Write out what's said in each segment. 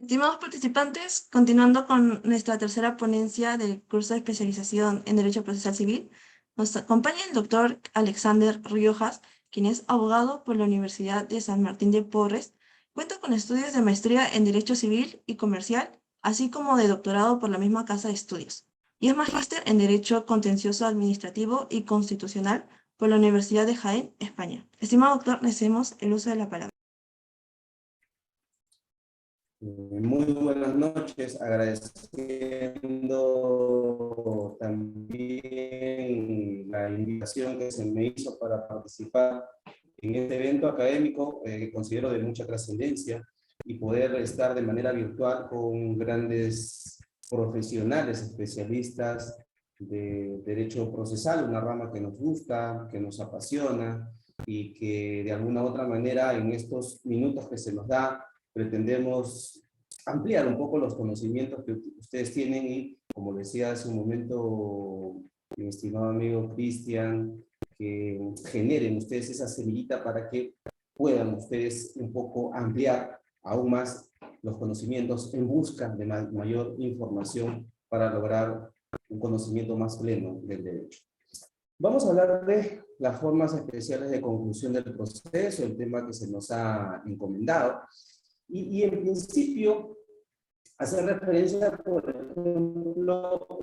Estimados participantes, continuando con nuestra tercera ponencia del curso de especialización en Derecho Procesal Civil, nos acompaña el doctor Alexander Riojas, quien es abogado por la Universidad de San Martín de Porres, cuenta con estudios de maestría en Derecho Civil y Comercial, así como de doctorado por la misma casa de estudios, y es magíster en Derecho Contencioso Administrativo y Constitucional por la Universidad de Jaén, España. Estimado doctor, le cedemos el uso de la palabra. Muy buenas noches, agradeciendo también la invitación que se me hizo para participar en este evento académico que considero de mucha trascendencia y poder estar de manera virtual con grandes profesionales, especialistas de derecho procesal, una rama que nos gusta, que nos apasiona y que de alguna u otra manera en estos minutos que se nos da pretendemos ampliar un poco los conocimientos que ustedes tienen y, como decía hace un momento mi estimado amigo Cristian, que generen ustedes esa semillita para que puedan ustedes un poco ampliar aún más los conocimientos en busca de mayor información para lograr un conocimiento más pleno del derecho. Vamos a hablar de las formas especiales de conclusión del proceso, el tema que se nos ha encomendado. Y en principio, hacer referencia, por ejemplo,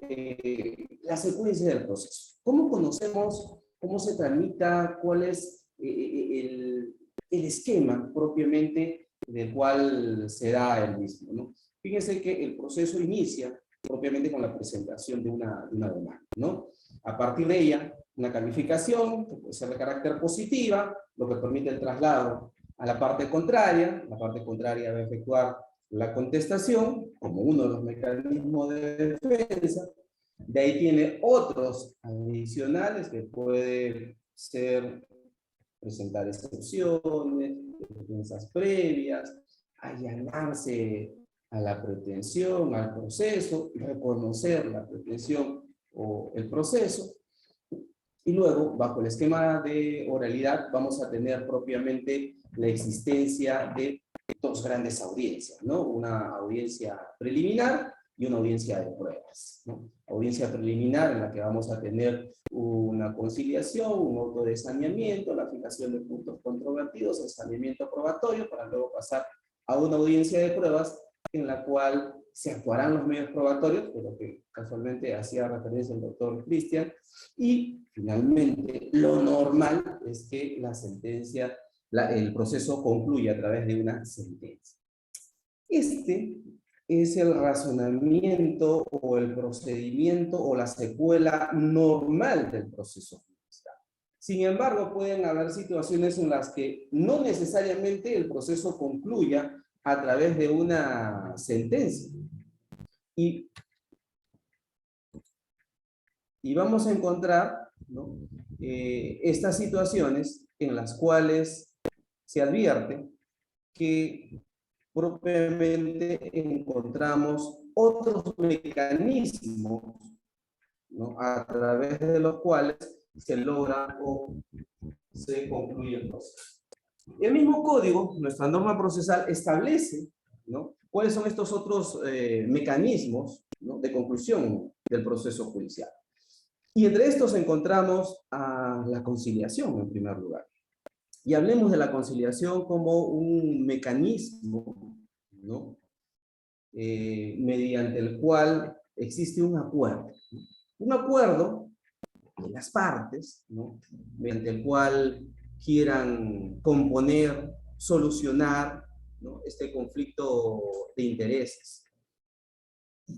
la secuencia del proceso. ¿Cómo conocemos, cómo se tramita, cuál es el esquema propiamente del cual se da el mismo, ¿no? Fíjense que el proceso inicia propiamente con la presentación de una demanda, ¿no? A partir de ella, una calificación, que puede ser de carácter positiva, lo que permite el traslado a la parte contraria va a efectuar la contestación como uno de los mecanismos de defensa. De ahí tiene otros adicionales que puede ser presentar excepciones, defensas previas, allanarse a la pretensión, al proceso, reconocer la pretensión o el proceso. Y luego, bajo el esquema de oralidad, vamos a tener propiamente la existencia de dos grandes audiencias, ¿no? Una audiencia preliminar y una audiencia de pruebas, ¿no? Audiencia preliminar en la que vamos a tener una conciliación, un auto de saneamiento, la fijación de puntos controvertidos, el saneamiento probatorio, para luego pasar a una audiencia de pruebas en la cual se actuarán los medios probatorios, de lo que casualmente hacía referencia el doctor Cristian, y finalmente lo normal es que la sentencia, el proceso concluye a través de una sentencia. Este es el razonamiento o el procedimiento o la secuela normal del proceso judicial. Sin embargo, pueden haber situaciones en las que no necesariamente el proceso concluya a través de una sentencia. Y vamos a encontrar, ¿no?, estas situaciones en las cuales se advierte que propiamente encontramos otros mecanismos, ¿no?, a través de los cuales se logra o se concluye el proceso. El mismo código, nuestra norma procesal, establece, ¿no?, cuáles son estos otros mecanismos, ¿no?, de conclusión del proceso judicial. Y entre estos encontramos a la conciliación, en primer lugar. Y hablemos de la conciliación como un mecanismo, ¿no?, mediante el cual existe un acuerdo. Un acuerdo de las partes, ¿no?, mediante el cual quieran componer, solucionar, ¿no?, este conflicto de intereses.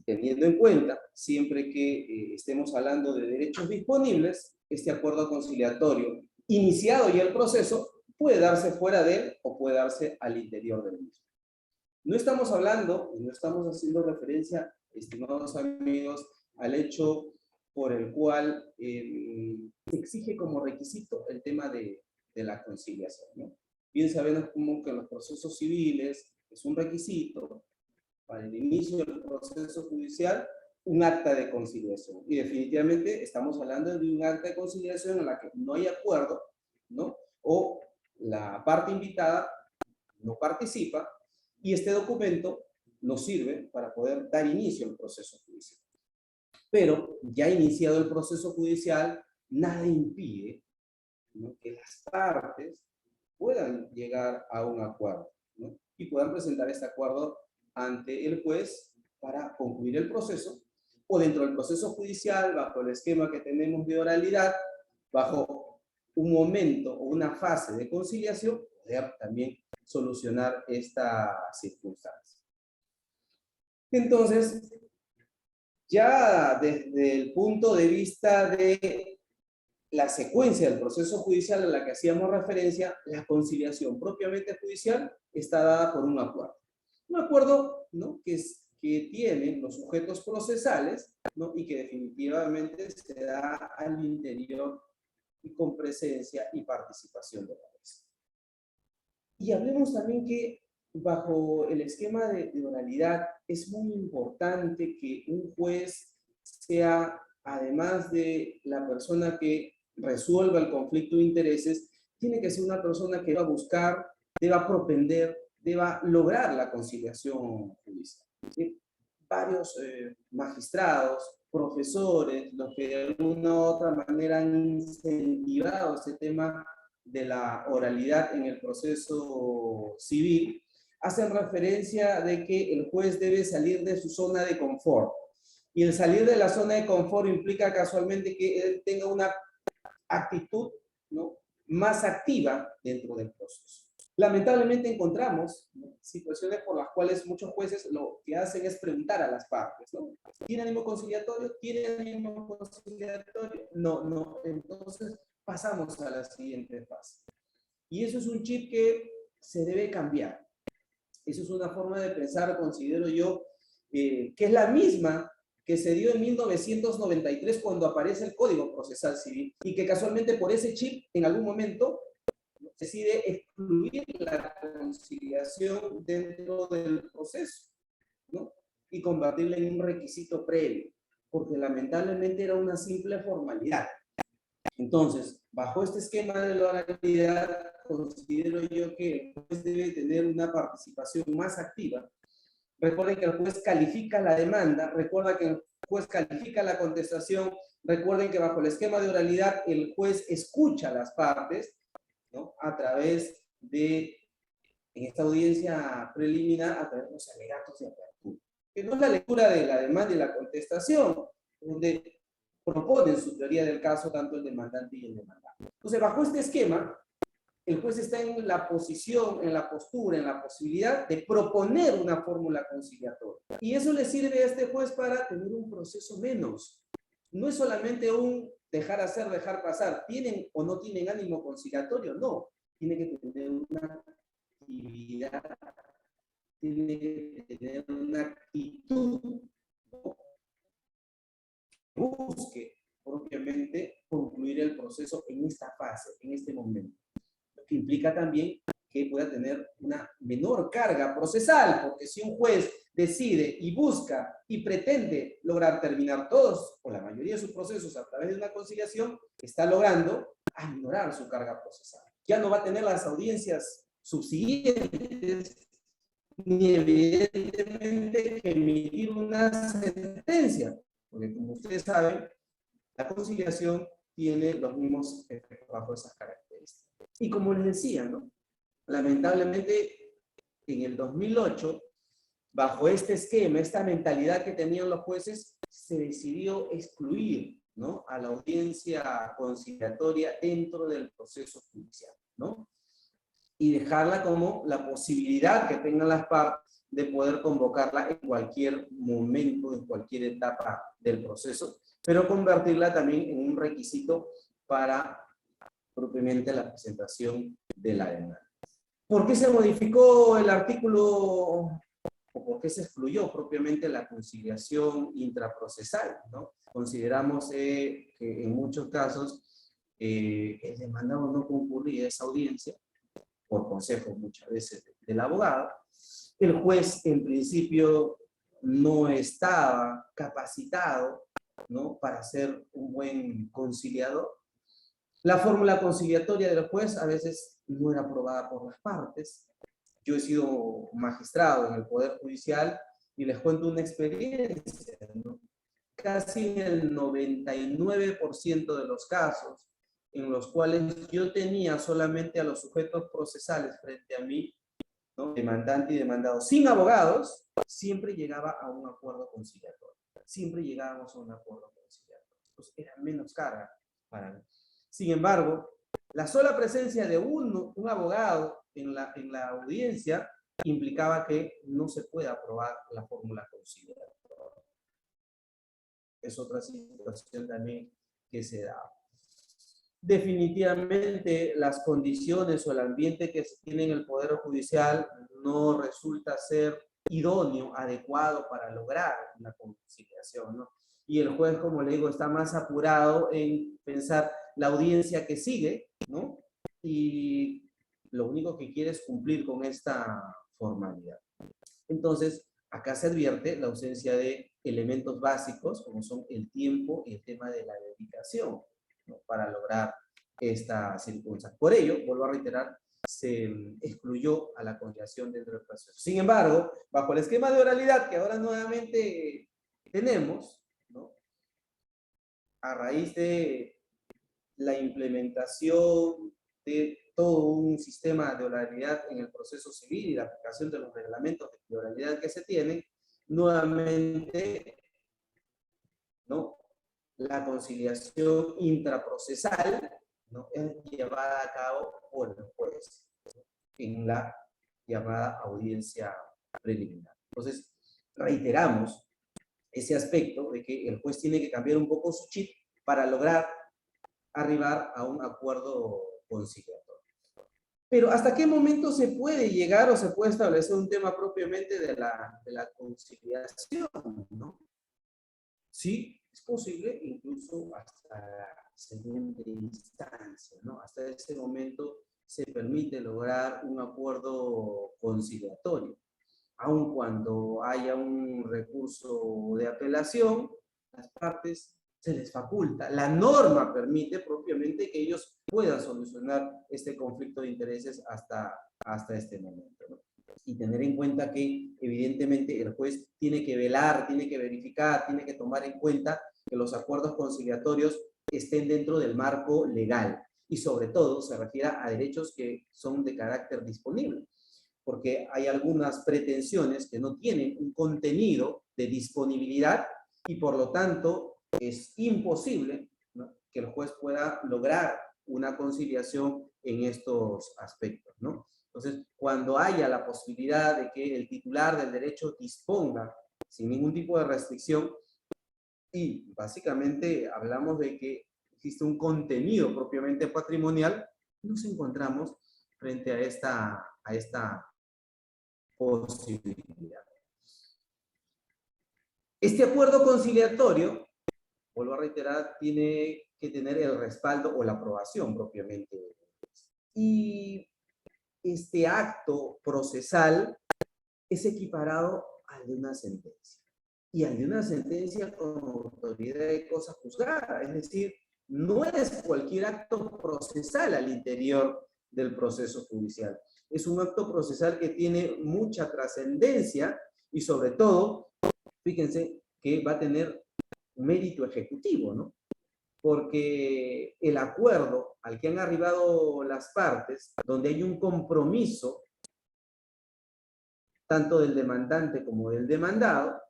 Teniendo en cuenta, siempre que estemos hablando de derechos disponibles, este acuerdo conciliatorio, iniciado ya el proceso, puede darse fuera de él o puede darse al interior del mismo. No estamos hablando, no estamos haciendo referencia, estimados amigos, al hecho por el cual se exige como requisito el tema de la conciliación, ¿no? Bien sabemos como que en los procesos civiles es un requisito para el inicio del proceso judicial un acta de conciliación. Y definitivamente estamos hablando de un acta de conciliación en la que no hay acuerdo, ¿no?, o la parte invitada no participa, y este documento nos sirve para poder dar inicio al proceso judicial. Pero ya iniciado el proceso judicial, nada impide, ¿no?, que las partes puedan llegar a un acuerdo, ¿no?, y puedan presentar este acuerdo ante el juez para concluir el proceso, o dentro del proceso judicial, bajo el esquema que tenemos de oralidad, bajo un momento o una fase de conciliación, poder también solucionar esta circunstancia. Entonces, ya desde el punto de vista de la secuencia del proceso judicial a la que hacíamos referencia, la conciliación propiamente judicial está dada por un acuerdo. Un acuerdo, ¿no?, que tienen los sujetos procesales, ¿no?, y que definitivamente se da al interior y con presencia y participación de la jueza. Y hablemos también que bajo el esquema de oralidad es muy importante que un juez sea, además de la persona que resuelva el conflicto de intereses, tiene que ser una persona que va a buscar, deba propender, deba lograr la conciliación judicial. ¿Sí? Varios magistrados, profesores, los que de alguna u otra manera han incentivado este tema de la oralidad en el proceso civil, hacen referencia de que el juez debe salir de su zona de confort. Y el salir de la zona de confort implica casualmente que él tenga una actitud, ¿no?, más activa dentro del proceso. Lamentablemente encontramos, ¿no?, situaciones por las cuales muchos jueces lo que hacen es preguntar a las partes, ¿no? ¿Tiene ánimo conciliatorio? ¿Tiene ánimo conciliatorio? No, no. Entonces pasamos a la siguiente fase. Y eso es un chip que se debe cambiar. Eso es una forma de pensar, considero yo, que es la misma que se dio en 1993 cuando aparece el Código Procesal Civil, y que casualmente por ese chip en algún momento decide excluir la conciliación dentro del proceso, ¿no?, y convertirla en un requisito previo, porque lamentablemente era una simple formalidad. Entonces, bajo este esquema de la oralidad, considero yo que el juez debe tener una participación más activa. Recuerden que el juez califica la demanda, recuerda que el juez califica la contestación, recuerden que bajo el esquema de oralidad el juez escucha a las partes, ¿no?, a través de, en esta audiencia preliminar, a través de los alegatos de apertura. Que no es la lectura de la demanda y la contestación, donde proponen su teoría del caso tanto el demandante y el demandado. Entonces, bajo este esquema, el juez está en la posición, en la postura, en la posibilidad de proponer una fórmula conciliatoria. Y eso le sirve a este juez para tener un proceso menos. No es solamente un dejar hacer, dejar pasar. ¿Tienen o no tienen ánimo conciliatorio? No. Tiene que tener una actividad, tiene que tener una actitud, ¿no?, que busque propiamente concluir el proceso en esta fase, en este momento. Lo que implica también que pueda tener una menor carga procesal, porque si un juez decide y busca y pretende lograr terminar todos o la mayoría de sus procesos a través de una conciliación, está logrando aminorar su carga procesal. Ya no va a tener las audiencias subsiguientes, ni evidentemente que emitir una sentencia, porque como ustedes saben, la conciliación tiene los mismos efectos bajo esas características. Y como les decía, ¿no?, lamentablemente en el 2008, bajo este esquema, esta mentalidad que tenían los jueces, se decidió excluir, ¿no?, a la audiencia conciliatoria dentro del proceso judicial, ¿no?, y dejarla como la posibilidad que tengan las partes de poder convocarla en cualquier momento, en cualquier etapa del proceso, pero convertirla también en un requisito para propiamente la presentación de la demanda. ¿Por qué se modificó el artículo o por qué se excluyó propiamente la conciliación intraprocesal, ¿no? Consideramos que en muchos casos el demandado no concurría a esa audiencia, por consejo muchas veces del abogado. El juez en principio no estaba capacitado, ¿no?, para ser un buen conciliador. La fórmula conciliatoria del juez a veces no era aprobada por las partes. Yo he sido magistrado en el Poder Judicial Y les cuento una experiencia, ¿no? Casi en el 99% de los casos en los cuales yo tenía solamente a los sujetos procesales frente a mí, ¿no? Demandante y demandado, sin abogados, siempre llegaba a un acuerdo conciliatorio. Siempre llegábamos a un acuerdo conciliatorio. Entonces era menos carga para mí. Sin embargo, la sola presencia de un abogado en la audiencia implicaba que no se puede aprobar la fórmula conciliatoria. Es otra situación también que se da. Definitivamente las condiciones o el ambiente que se tiene en el Poder Judicial no resulta ser idóneo, adecuado para lograr una conciliación, ¿no? Y el juez, como le digo, está más apurado en pensar la audiencia que sigue, ¿no? Y lo único que quiere es cumplir con esta formalidad. Entonces, acá se advierte la ausencia de elementos básicos, como son el tiempo y el tema de la dedicación, ¿no? Para lograr esta circunstancia. Por ello, vuelvo a reiterar, se excluyó a la conciliación dentro del proceso. Sin embargo, bajo el esquema de oralidad que ahora nuevamente tenemos, ¿no? A raíz de la implementación de todo un sistema de oralidad en el proceso civil y la aplicación de los reglamentos de oralidad que se tienen, nuevamente, ¿no? La conciliación intraprocesal, ¿no? Es llevada a cabo por el juez en la llamada audiencia preliminar. Entonces, reiteramos ese aspecto de que el juez tiene que cambiar un poco su chip para lograr arribar a un acuerdo conciliatorio. Pero ¿hasta qué momento se puede llegar o se puede establecer un tema propiamente de la conciliación, ¿no? Sí, es posible incluso hasta la segunda instancia, ¿no? Hasta ese momento se permite lograr un acuerdo conciliatorio. Aun cuando haya un recurso de apelación, las partes se les faculta. La norma permite propiamente que ellos puedan solucionar este conflicto de intereses hasta este momento, ¿no? Y tener en cuenta que evidentemente el juez tiene que velar, tiene que verificar, tiene que tomar en cuenta que los acuerdos conciliatorios estén dentro del marco legal y sobre todo se refiera a derechos que son de carácter disponible, porque hay algunas pretensiones que no tienen un contenido de disponibilidad y por lo tanto es imposible, ¿no?, que el juez pueda lograr una conciliación en estos aspectos, ¿no? Entonces, cuando haya la posibilidad de que el titular del derecho disponga sin ningún tipo de restricción, y básicamente hablamos de que existe un contenido propiamente patrimonial, nos encontramos frente a esta posibilidad. Este acuerdo conciliatorio, vuelvo a reiterar, tiene que tener el respaldo o la aprobación propiamente. Y este acto procesal es equiparado al de una sentencia. Y al de una sentencia con autoridad de cosa juzgada. Es decir, no es cualquier acto procesal al interior del proceso judicial. Es un acto procesal que tiene mucha trascendencia y sobre todo, fíjense que va a tener un mérito ejecutivo, ¿no? Porque el acuerdo al que han arribado las partes, donde hay un compromiso tanto del demandante como del demandado,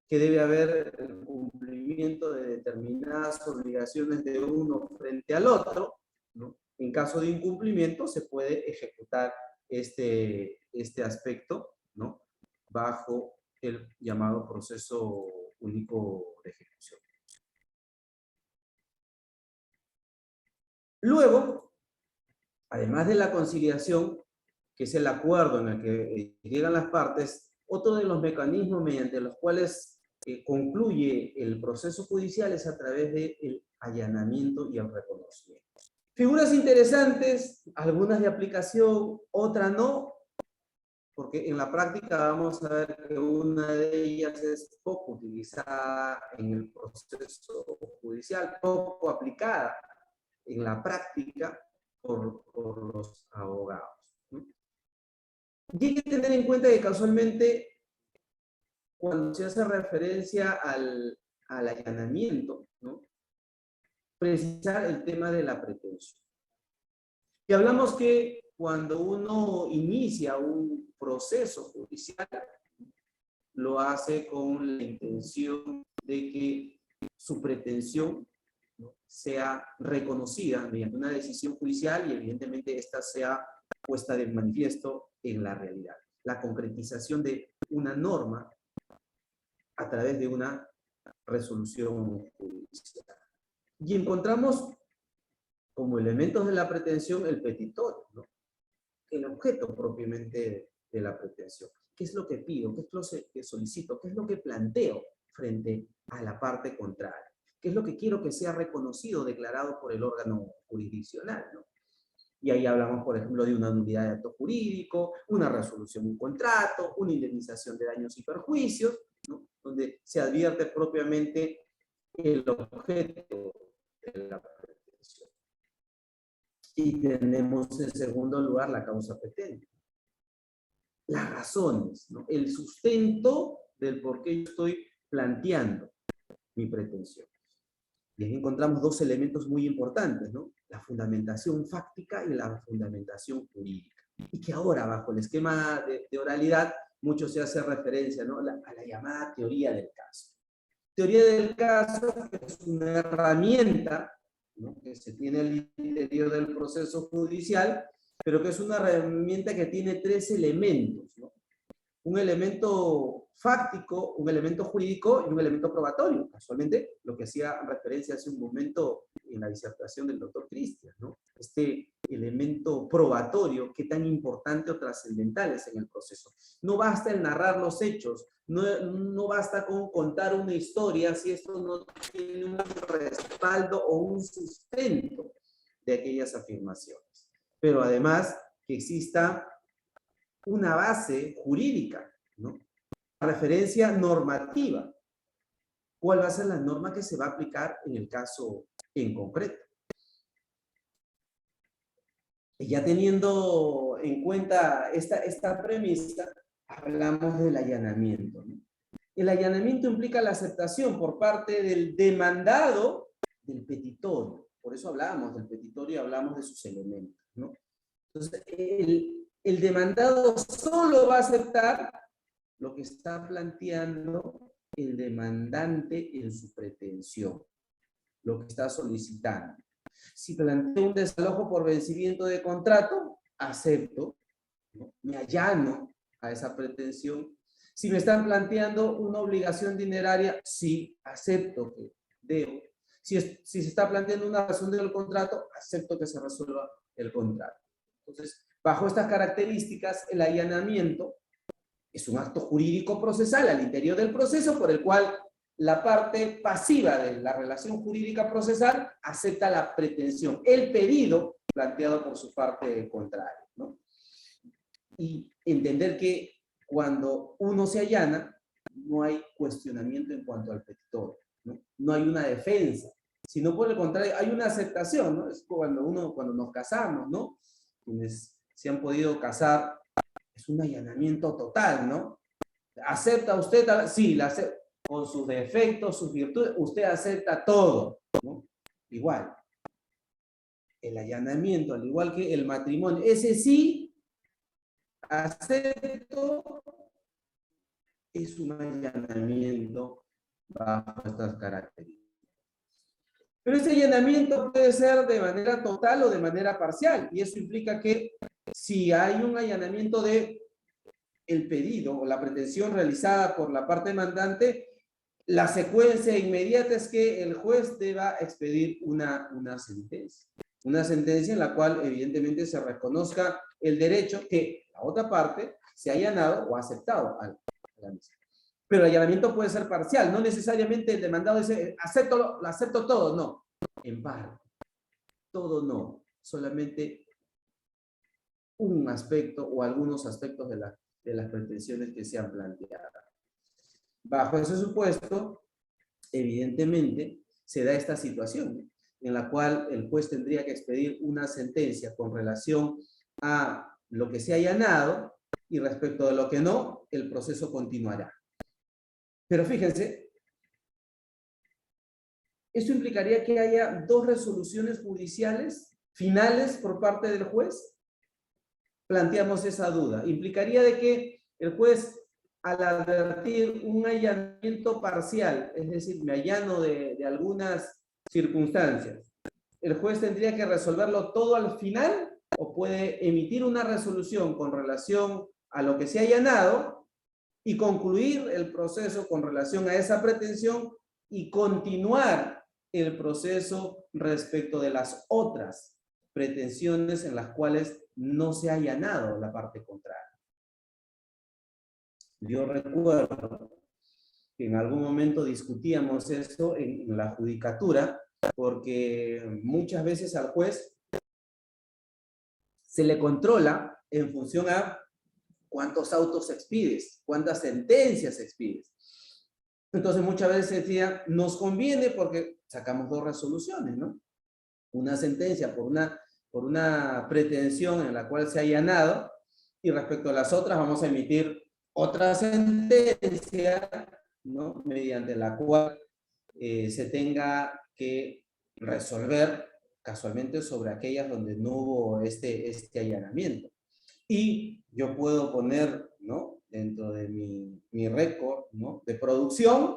que debe haber el cumplimiento de determinadas obligaciones de uno frente al otro, ¿no? En caso de incumplimiento se puede ejecutar este aspecto, ¿no?, bajo el llamado proceso único de ejecución. Luego, además de la conciliación, que es el acuerdo en el que llegan las partes, otro de los mecanismos mediante los cuales concluye el proceso judicial es a través del allanamiento y el reconocimiento. Figuras interesantes, algunas de aplicación, otras no, porque en la práctica vamos a ver que una de ellas es poco utilizada en el proceso judicial, poco aplicada en la práctica por los abogados, ¿no? Y hay que tener en cuenta que casualmente cuando se hace referencia al allanamiento, ¿no? Precisar el tema de la pretensión. Y hablamos que cuando uno inicia un proceso judicial, lo hace con la intención de que su pretensión, ¿no?, sea reconocida mediante una decisión judicial y evidentemente esta sea puesta de manifiesto en la realidad. La concretización de una norma a través de una resolución judicial. Y encontramos como elementos de la pretensión el petitorio, ¿no?, el objeto propiamente de la pretensión. ¿Qué es lo que pido? ¿Qué es lo que solicito? ¿Qué es lo que planteo frente a la parte contraria? ¿Qué es lo que quiero que sea reconocido, declarado por el órgano jurisdiccional, ¿no? Y ahí hablamos, por ejemplo, de una nulidad de acto jurídico, una resolución de un contrato, una indemnización de daños y perjuicios, ¿no?, donde se advierte propiamente el objeto de la pretensión. Y tenemos en segundo lugar la causa petente. Las razones, ¿no?, el sustento del por qué yo estoy planteando mi pretensión. Y ahí encontramos dos elementos muy importantes, ¿no?, la fundamentación fáctica y la fundamentación jurídica. Y que ahora, bajo el esquema de oralidad, mucho se hace referencia, ¿no?, a la llamada teoría del caso. Teoría del caso es una herramienta, ¿no?, que se tiene al interior del proceso judicial, pero que es una herramienta que tiene tres elementos, ¿no? Un elemento fáctico, un elemento jurídico y un elemento probatorio. Casualmente, lo que hacía referencia hace un momento en la disertación del doctor Cristian, ¿no? Este elemento probatorio, que tan importante o trascendental es en el proceso. No basta el narrar los hechos, no basta con contar una historia si esto no tiene un respaldo o un sustento de aquellas afirmaciones. Pero además que exista una base jurídica, ¿no?, una referencia normativa. ¿Cuál va a ser la norma que se va a aplicar en el caso en concreto? Y ya teniendo en cuenta esta premisa, hablamos del allanamiento, ¿no? El allanamiento implica la aceptación por parte del demandado del petitorio. Por eso hablamos del petitorio y hablamos de sus elementos, ¿no? Entonces, el demandado solo va a aceptar lo que está planteando el demandante en su pretensión, lo que está solicitando. Si planteo un desalojo por vencimiento de contrato, acepto, ¿no?, me allano a esa pretensión. Si me están planteando una obligación dineraria, sí, acepto que debo. Si se está planteando una razón del contrato, acepto que se resuelva el contrato. Entonces, bajo estas características, el allanamiento es un acto jurídico procesal al interior del proceso por el cual la parte pasiva de la relación jurídica procesal acepta la pretensión, el pedido planteado por su parte contraria, ¿no? Y entender que cuando uno se allana, no hay cuestionamiento en cuanto al petitorio, ¿no? No hay una defensa, sino por el contrario, hay una aceptación, ¿no? Es cuando nos casamos, ¿no? Quienes se han podido casar, es un allanamiento total, ¿no? ¿Acepta usted? Sí, la acepta. Con sus defectos, sus virtudes, usted acepta todo, ¿no? Igual. El allanamiento, al igual que el matrimonio, ese sí, acepto, es un allanamiento bajo estas características. Pero ese allanamiento puede ser de manera total o de manera parcial, y eso implica que si hay un allanamiento de el pedido o la pretensión realizada por la parte demandante, la secuencia inmediata es que el juez deba expedir una sentencia. Una sentencia en la cual evidentemente se reconozca el derecho que la otra parte se ha allanado o ha aceptado a la misma. Pero el allanamiento puede ser parcial, no necesariamente el demandado dice, lo acepto todo, no. En parte. Todo no. Solamente un aspecto o algunos aspectos de las pretensiones que se han planteado. Bajo ese supuesto, evidentemente, se da esta situación en la cual el juez tendría que expedir una sentencia con relación a lo que se ha allanado y respecto de lo que no, el proceso continuará. Pero fíjense, esto implicaría que haya 2 resoluciones judiciales finales por parte del juez. Planteamos esa duda. Implicaría de que el juez, al advertir un allanamiento parcial, es decir, me allano de algunas circunstancias, ¿el juez tendría que resolverlo todo al final o puede emitir una resolución con relación a lo que se ha allanado y concluir el proceso con relación a esa pretensión y continuar el proceso respecto de las otras pretensiones en las cuales no se ha allanado la parte contraria? Yo recuerdo que en algún momento discutíamos esto en la judicatura, porque muchas veces al juez se le controla en función a cuántos autos expides, cuántas sentencias expides. Entonces muchas veces decía, nos conviene porque sacamos 2 resoluciones, ¿no? Una sentencia por una pretensión en la cual se ha allanado, y respecto a las otras vamos a emitir otra sentencia, ¿no? Mediante la cual se tenga que resolver casualmente sobre aquellas donde no hubo este allanamiento. Y yo puedo poner, ¿no?, dentro de mi récord, ¿no?, de producción,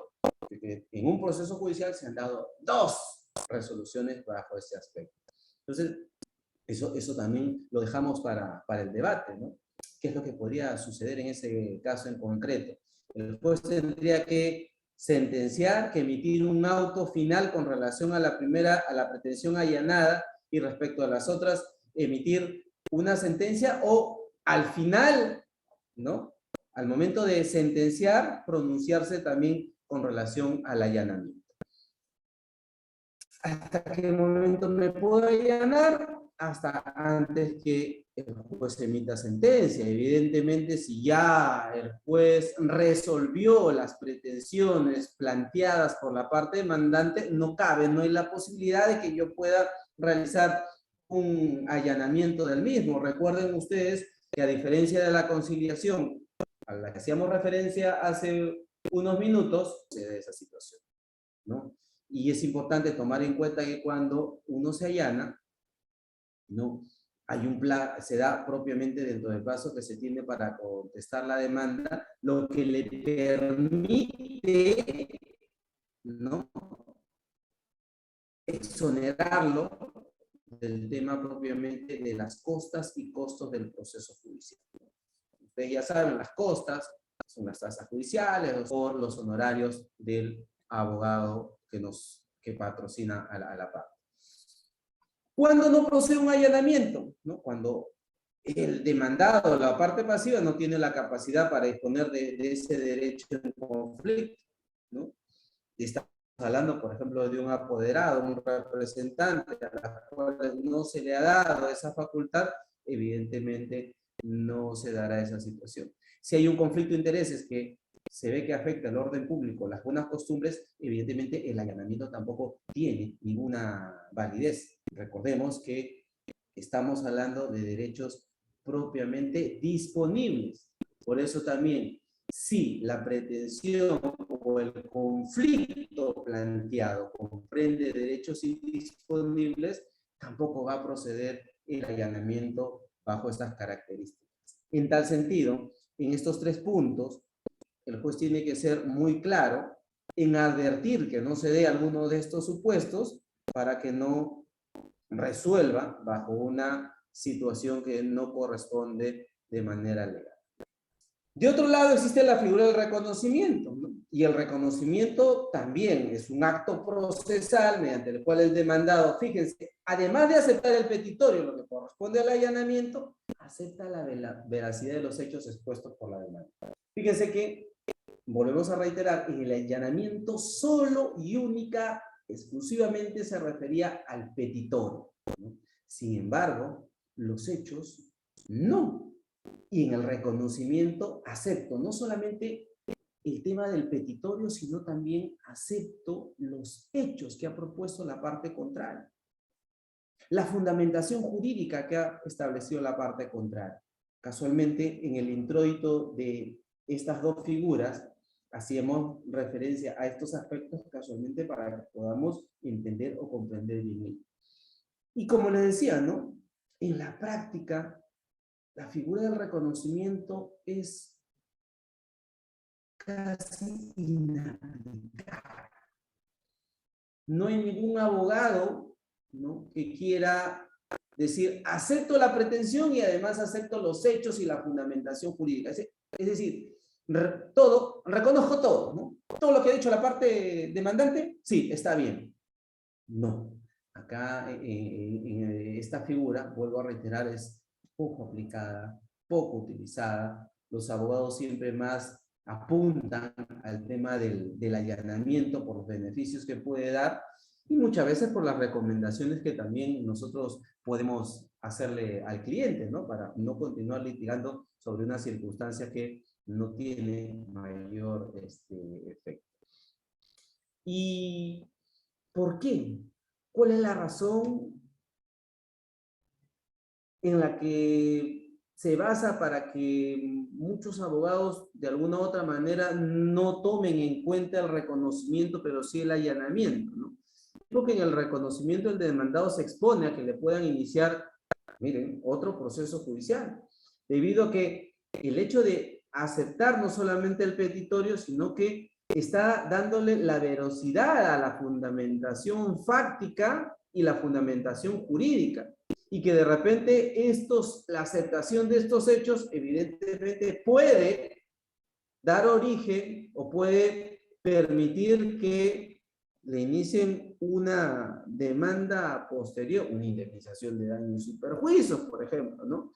que en un proceso judicial se han dado 2 resoluciones bajo este aspecto. Entonces, eso también lo dejamos para el debate, ¿no? ¿Qué es lo que podría suceder en ese caso en concreto? El juez tendría que sentenciar, que emitir un auto final con relación a la primera, a la pretensión allanada, y respecto a las otras, emitir una sentencia, o al final, ¿no?, al momento de sentenciar, pronunciarse también con relación al allanamiento. ¿Hasta qué momento me puedo allanar? Hasta antes que el juez emita sentencia. Evidentemente, si ya el juez resolvió las pretensiones planteadas por la parte demandante, no hay la posibilidad de que yo pueda realizar un allanamiento del mismo. Recuerden ustedes que, a diferencia de la conciliación a la que hacíamos referencia hace unos minutos, se da esa situación, ¿no? Y es importante tomar en cuenta que cuando uno se allana, ¿no?, hay un plazo, se da propiamente dentro del plazo que se tiene para contestar la demanda, lo que le permite, ¿no?, exonerarlo del tema propiamente de las costas y costos del proceso judicial. Ustedes ya saben, las costas son las tasas judiciales o los honorarios del abogado que patrocina a la parte. ¿Cuándo no procede un allanamiento? ¿No? Cuando el demandado, la parte pasiva, no tiene la capacidad para disponer de ese derecho en conflicto, ¿no? Estamos hablando, por ejemplo, de un apoderado, un representante a la cual no se le ha dado esa facultad, evidentemente no se dará esa situación. Si hay un conflicto de intereses que se ve que afecta el orden público, las buenas costumbres, evidentemente el allanamiento tampoco tiene ninguna validez. Recordemos que estamos hablando de derechos propiamente disponibles. Por eso también, si la pretensión o el conflicto planteado comprende derechos indisponibles, tampoco va a proceder el allanamiento bajo estas características. En tal sentido, en estos 3 puntos, el juez tiene que ser muy claro en advertir que no se dé alguno de estos supuestos para que no resuelva bajo una situación que no corresponde de manera legal. De otro lado, existe la figura del reconocimiento, ¿no? Y el reconocimiento también es un acto procesal mediante el cual el demandado, fíjense, además de aceptar el petitorio, lo que corresponde al allanamiento, acepta la veracidad de los hechos expuestos por la demanda. Fíjense que, volvemos a reiterar, en el allanamiento solo y exclusivamente se refería al petitorio, ¿no? Sin embargo, los hechos no. Y en el reconocimiento acepto no solamente el tema del petitorio, sino también acepto los hechos que ha propuesto la parte contraria. La fundamentación jurídica que ha establecido la parte contraria. Casualmente, en el introito de estas 2 figuras, hacíamos referencia a estos aspectos casualmente para que podamos entender o comprender bien ello. Y como les decía, ¿no? En la práctica, la figura del reconocimiento es casi inaplicable. No hay ningún abogado, ¿no?, que quiera decir, acepto la pretensión y además acepto los hechos y la fundamentación jurídica. Es decir, reconozco todo, ¿no? Todo lo que ha dicho la parte demandante, sí, está bien. No. Acá esta figura, vuelvo a reiterar, es poco aplicada, poco utilizada. Los abogados siempre más apuntan al tema del allanamiento por los beneficios que puede dar y muchas veces por las recomendaciones que también nosotros podemos hacerle al cliente, ¿no? Para no continuar litigando sobre una circunstancia que no tiene mayor efecto. ¿Y por qué? ¿Cuál es la razón en la que se basa para que muchos abogados de alguna u otra manera no tomen en cuenta el reconocimiento, pero sí el allanamiento, ¿no? Porque en el reconocimiento el demandado se expone a que le puedan iniciar, miren, otro proceso judicial, debido a que el hecho de aceptar no solamente el petitorio, sino que está dándole la veracidad a la fundamentación fáctica y la fundamentación jurídica. Y que de repente la aceptación de estos hechos evidentemente puede dar origen o puede permitir que le inicien una demanda posterior, una indemnización de daños y perjuicios, por ejemplo, ¿no?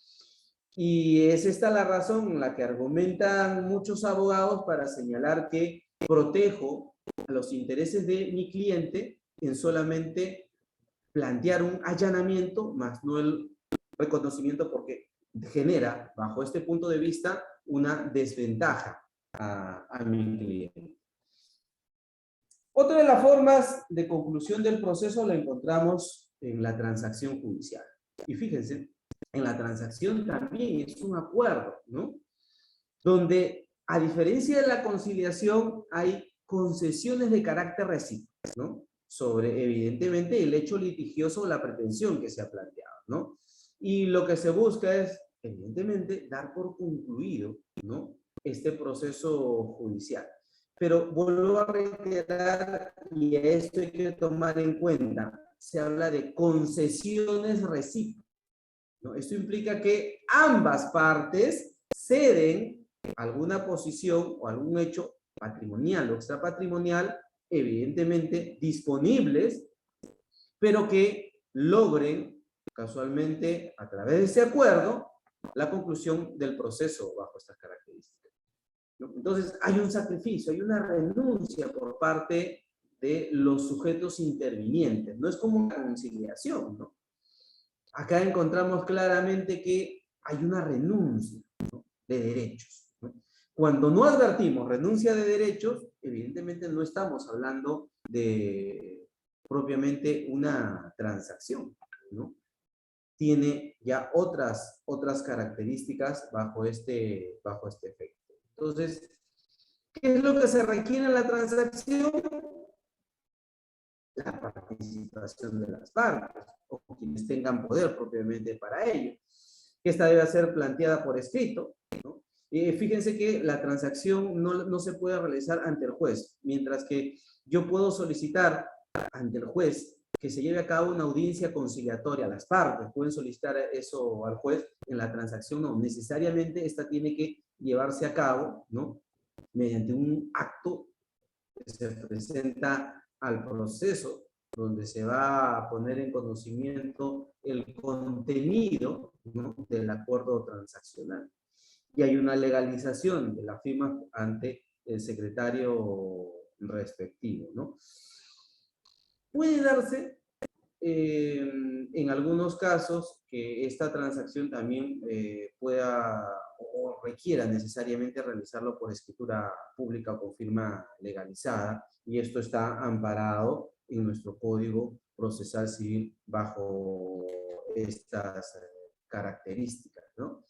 Y es esta la razón en la que argumentan muchos abogados para señalar que protejo los intereses de mi cliente en solamente plantear un allanamiento, más no el reconocimiento, porque genera, bajo este punto de vista, una desventaja a mi cliente. Otra de las formas de conclusión del proceso la encontramos en la transacción judicial. Y fíjense, en la transacción también es un acuerdo, ¿no? Donde, a diferencia de la conciliación, hay concesiones de carácter recíproco, ¿no? Sobre, evidentemente, el hecho litigioso o la pretensión que se ha planteado, ¿no? Y lo que se busca es, evidentemente, dar por concluido, ¿no?, este proceso judicial. Pero vuelvo a reiterar, y a esto hay que tomar en cuenta, se habla de concesiones recíprocas, ¿no? Esto implica que ambas partes ceden alguna posición o algún hecho patrimonial o extrapatrimonial, evidentemente disponibles, pero que logren casualmente, a través de ese acuerdo, la conclusión del proceso bajo estas características, ¿no? Entonces, hay un sacrificio, hay una renuncia por parte de los sujetos intervinientes. No es como una conciliación, ¿no? Acá encontramos claramente que hay una renuncia, ¿no?, de derechos, ¿no? Cuando no advertimos renuncia de derechos, evidentemente no estamos hablando de propiamente una transacción, ¿no? Tiene ya otras características bajo este efecto. Entonces, ¿qué es lo que se requiere en la transacción? La participación de las partes, o quienes tengan poder propiamente para ello. Esta debe ser planteada por escrito, ¿no? Fíjense que la transacción no se puede realizar ante el juez, mientras que yo puedo solicitar ante el juez que se lleve a cabo una audiencia conciliatoria. Las partes pueden solicitar eso al juez. En la transacción no, necesariamente esta tiene que llevarse a cabo, ¿no?, mediante un acto que se presenta al proceso, donde se va a poner en conocimiento el contenido, ¿no?, del acuerdo transaccional. Y hay una legalización de la firma ante el secretario respectivo, ¿no? Puede darse en algunos casos que esta transacción también pueda o requiera necesariamente realizarlo por escritura pública o con firma legalizada, y esto está amparado en nuestro Código Procesal Civil bajo estas características, ¿no?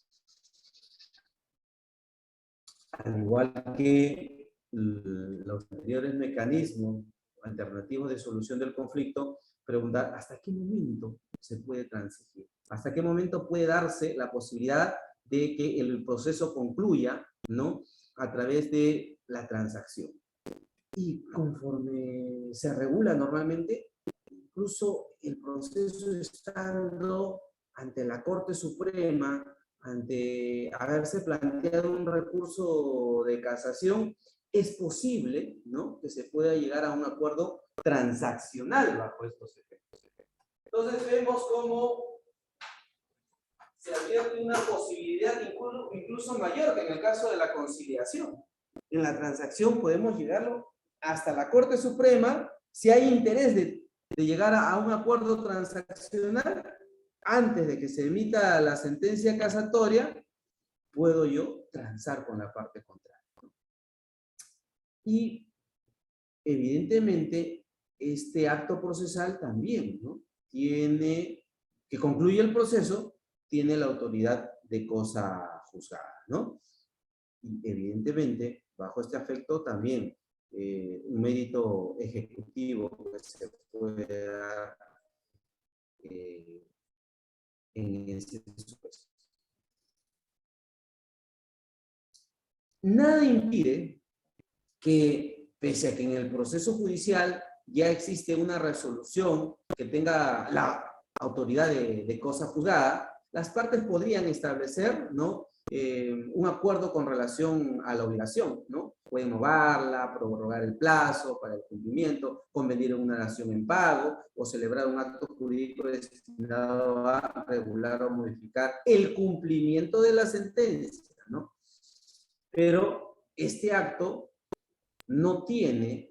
Al igual que los anteriores mecanismos alternativos de solución del conflicto, preguntar hasta qué momento se puede transigir, hasta qué momento puede darse la posibilidad de que el proceso concluya, ¿no?, a través de la transacción. Y conforme se regula normalmente, incluso el proceso estando ante la Corte Suprema, ante haberse planteado un recurso de casación, es posible, ¿no?, que se pueda llegar a un acuerdo transaccional bajo estos efectos. Entonces vemos cómo se advierte una posibilidad incluso mayor que en el caso de la conciliación. En la transacción podemos llegarlo hasta la Corte Suprema si hay interés de llegar a un acuerdo transaccional antes de que se emita la sentencia casatoria. Puedo yo transar con la parte contraria. Y evidentemente este acto procesal también, ¿no?, tiene, que concluye el proceso, tiene la autoridad de cosa juzgada, ¿no? Y evidentemente, bajo este afecto también, un mérito ejecutivo que se puede dar en ese supuesto. Nada impide que, pese a que en el proceso judicial ya existe una resolución que tenga la autoridad de cosa juzgada, las partes podrían establecer, ¿no?, un acuerdo con relación a la obligación, ¿no? Pueden novarla, prorrogar el plazo para el cumplimiento, convenir en una dación en pago o celebrar un acto jurídico destinado a regular o modificar el cumplimiento de la sentencia, ¿no? Pero este acto no tiene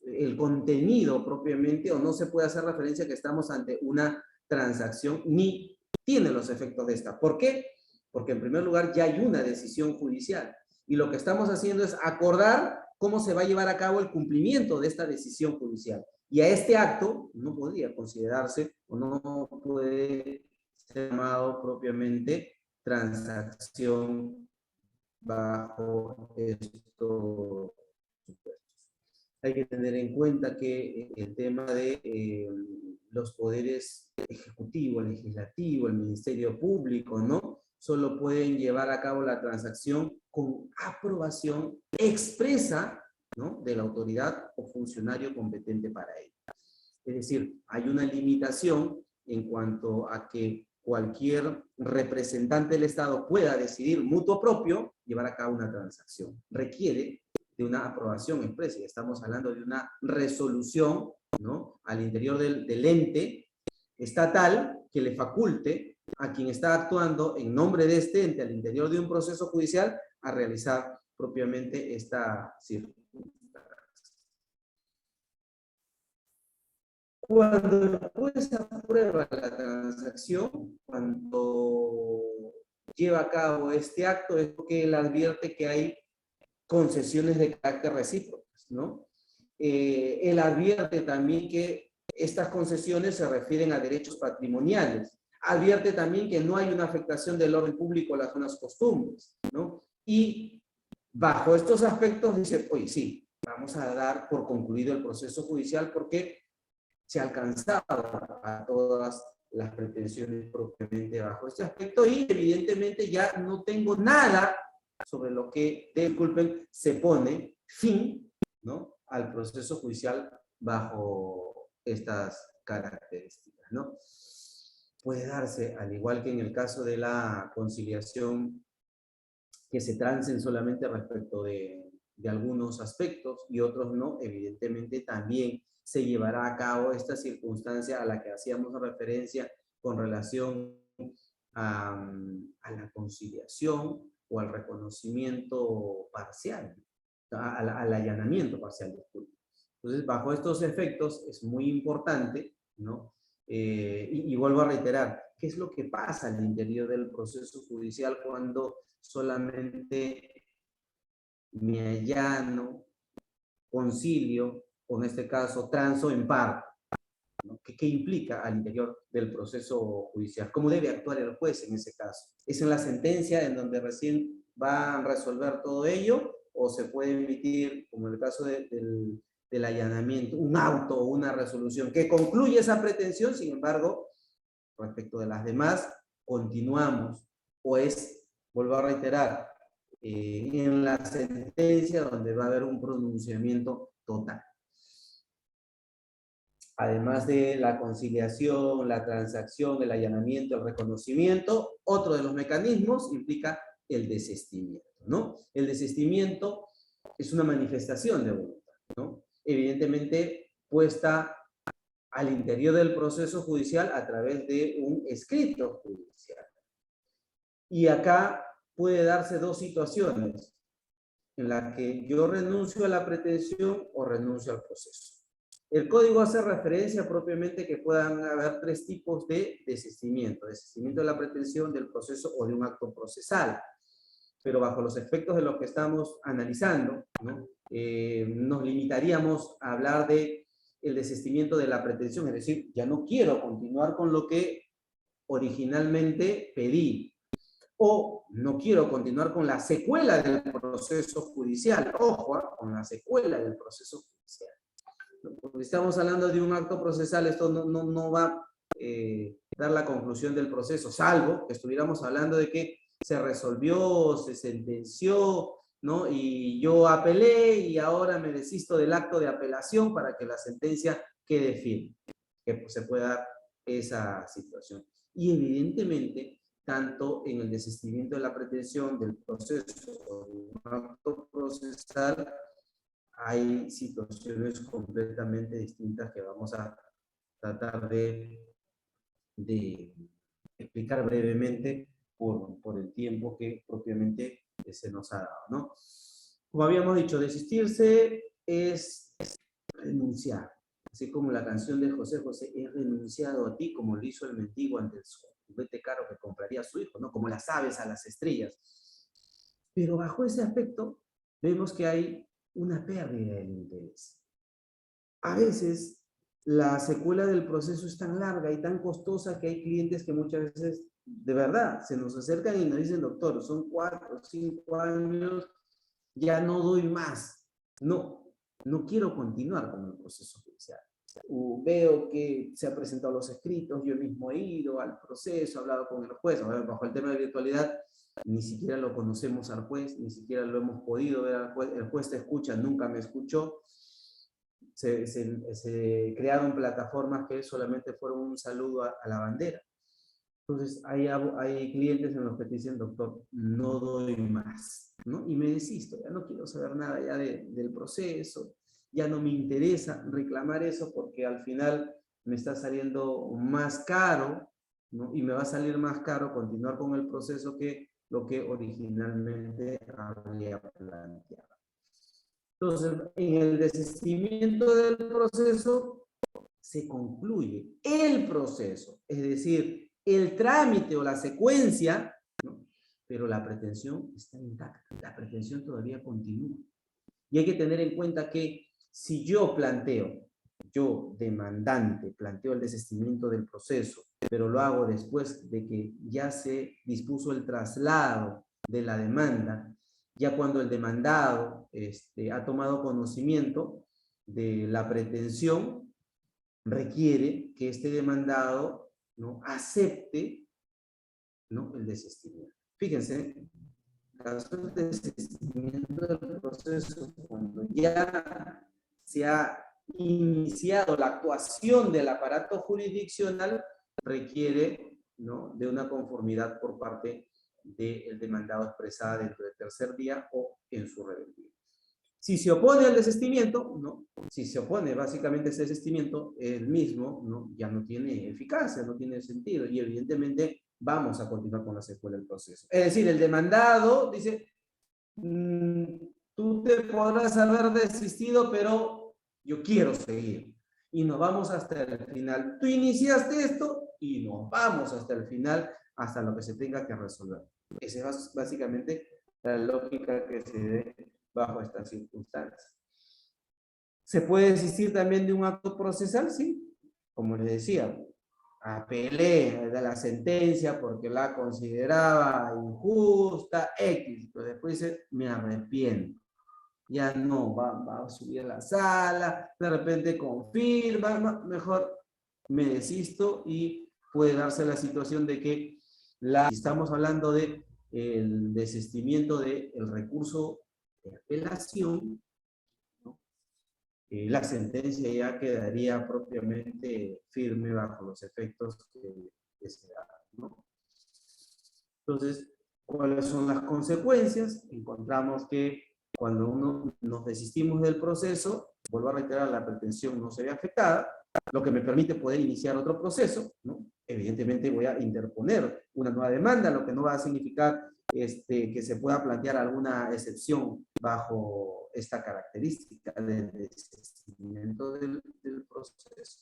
el contenido propiamente, o no se puede hacer referencia a que estamos ante una transacción, ni tiene los efectos de esta. ¿Por qué? Porque en primer lugar ya hay una decisión judicial, y lo que estamos haciendo es acordar cómo se va a llevar a cabo el cumplimiento de esta decisión judicial. Y a este acto no podría considerarse, o no puede ser llamado propiamente transacción bajo estos supuestos. Hay que tener en cuenta que el tema de los poderes ejecutivo, legislativo, el Ministerio Público, ¿no?, solo pueden llevar a cabo la transacción con aprobación expresa, ¿no?, de la autoridad o funcionario competente para ello. Es decir, hay una limitación en cuanto a que cualquier representante del Estado pueda decidir mutuo propio llevar a cabo una transacción. Requiere de una aprobación expresa. Estamos hablando de una resolución, ¿no?, al interior del ente estatal que le faculte a quien está actuando en nombre de este ente al interior de un proceso judicial a realizar propiamente esta circunstancia. Cuando el juez aprueba la transacción, cuando lleva a cabo este acto, es porque él advierte que hay concesiones de carácter recíprocas, ¿no? Él advierte también que estas concesiones se refieren a derechos patrimoniales. Advierte también que no hay una afectación del orden público a las buenas costumbres, ¿no? Y bajo estos aspectos dice, oye, sí, vamos a dar por concluido el proceso judicial porque se ha alcanzado a todas las pretensiones propiamente bajo este aspecto, y evidentemente ya no tengo nada sobre lo que, disculpen, se pone fin, ¿no?, al proceso judicial bajo estas características, ¿no? Puede darse, al igual que en el caso de la conciliación, que se trancen solamente respecto de algunos aspectos y otros no. Evidentemente también se llevará a cabo esta circunstancia a la que hacíamos referencia con relación a la conciliación o al reconocimiento parcial, al allanamiento parcial, disculpe. Entonces, bajo estos efectos es muy importante, ¿no? Y vuelvo a reiterar, ¿qué es lo que pasa al interior del proceso judicial cuando solamente me allano, concilio, o en este caso transo en parte, ¿no? ¿Qué implica al interior del proceso judicial? ¿Cómo debe actuar el juez en ese caso? ¿Es en la sentencia en donde recién va a resolver todo ello? o se puede emitir, como en el caso del allanamiento, un auto o una resolución que concluye esa pretensión. Sin embargo, respecto de las demás, continuamos, pues, vuelvo a reiterar, en la sentencia donde va a haber un pronunciamiento total. Además de la conciliación, la transacción, el allanamiento, el reconocimiento, otro de los mecanismos implica el desistimiento, ¿no? El desistimiento es una manifestación de voluntad, ¿no? Evidentemente puesta al interior del proceso judicial a través de un escrito judicial. Y acá puede darse dos situaciones en las que yo renuncio a la pretensión o renuncio al proceso. El código hace referencia propiamente que puedan haber tres tipos de desistimiento. Desistimiento de la pretensión, del proceso o de un acto procesal. Pero bajo los efectos de lo que estamos analizando, ¿no? Nos limitaríamos a hablar de el desistimiento de la pretensión, es decir, ya no quiero continuar con lo que originalmente pedí, o no quiero continuar con la secuela del proceso judicial, ojo, con la secuela del proceso judicial. Porque estamos hablando de un acto procesal, esto no va a dar la conclusión del proceso, salvo que estuviéramos hablando de que se resolvió, se sentenció, ¿no? Y yo apelé y ahora me desisto del acto de apelación para que la sentencia quede firme, que se pueda dar esa situación. Y evidentemente, tanto en el desistimiento de la pretensión del proceso o de un acto procesal, hay situaciones completamente distintas que vamos a tratar de explicar brevemente por el tiempo que propiamente se nos ha dado, ¿no? Como habíamos dicho, desistirse es renunciar. Así como la canción de José José, he renunciado a ti, como lo hizo el mendigo ante el juguete caro que compraría a su hijo, ¿no? Como las aves a las estrellas. Pero bajo ese aspecto, vemos que hay una pérdida del interés. A veces, la secuela del proceso es tan larga y tan costosa que hay clientes que muchas veces, de verdad, se nos acercan y nos dicen, doctor, son 4 o 5 años, ya no doy más. No quiero continuar con el proceso judicial. Veo que se han presentado los escritos, yo mismo he ido al proceso, he hablado con el juez. Bajo el tema de virtualidad, ni siquiera lo conocemos al juez, ni siquiera lo hemos podido ver al juez. El juez te escucha, nunca me escuchó. Se crearon plataformas que solamente fueron un saludo a la bandera. Entonces, hay clientes en los que te dicen, doctor, no doy más, ¿no? Y me desisto, ya no quiero saber nada ya del proceso, ya no me interesa reclamar eso porque al final me está saliendo más caro, ¿no? Y me va a salir más caro continuar con el proceso que lo que originalmente había planteado. Entonces, en el desistimiento del proceso se concluye el proceso, es decir, el trámite o la secuencia, ¿no? Pero la pretensión está intacta, la pretensión todavía continúa. Y hay que tener en cuenta que si yo demandante, planteo el desistimiento del proceso, pero lo hago después de que ya se dispuso el traslado de la demanda, ya cuando el demandado ha tomado conocimiento de la pretensión, requiere que este demandado, ¿no?, acepte, ¿no?, el desistimiento. Fíjense, el desistimiento del proceso, cuando ya se ha iniciado la actuación del aparato jurisdiccional, requiere, ¿no?, de una conformidad por parte del demandado expresada dentro del tercer día o en su rebeldía. Si se opone al desistimiento, ¿no? Si se opone básicamente a ese desistimiento, el mismo, ¿no?, ya no tiene eficacia, no tiene sentido, y evidentemente vamos a continuar con la secuela del proceso. Es decir, el demandado dice, tú te podrás haber desistido, pero yo quiero seguir. Y nos vamos hasta el final. Tú iniciaste esto y nos vamos hasta el final, hasta lo que se tenga que resolver. Esa es básicamente la lógica que se dé bajo estas circunstancias. ¿Se puede desistir también de un acto procesal? Sí, como les decía, apelé de la sentencia porque la consideraba injusta, X, pero después dice, me arrepiento. ya no va a subir a la sala, de repente confirma, no, mejor me desisto y puede darse la situación de que si estamos hablando de el desistimiento del recurso de apelación, ¿no? La sentencia ya quedaría propiamente firme bajo los efectos que se dan, ¿no? Entonces, ¿cuáles son las consecuencias? Encontramos que cuando nos desistimos del proceso, vuelvo a reiterar, la pretensión no se ve afectada, lo que me permite poder iniciar otro proceso, ¿no? Evidentemente voy a interponer una nueva demanda, lo que no va a significar que se pueda plantear alguna excepción bajo esta característica del desistimiento del proceso.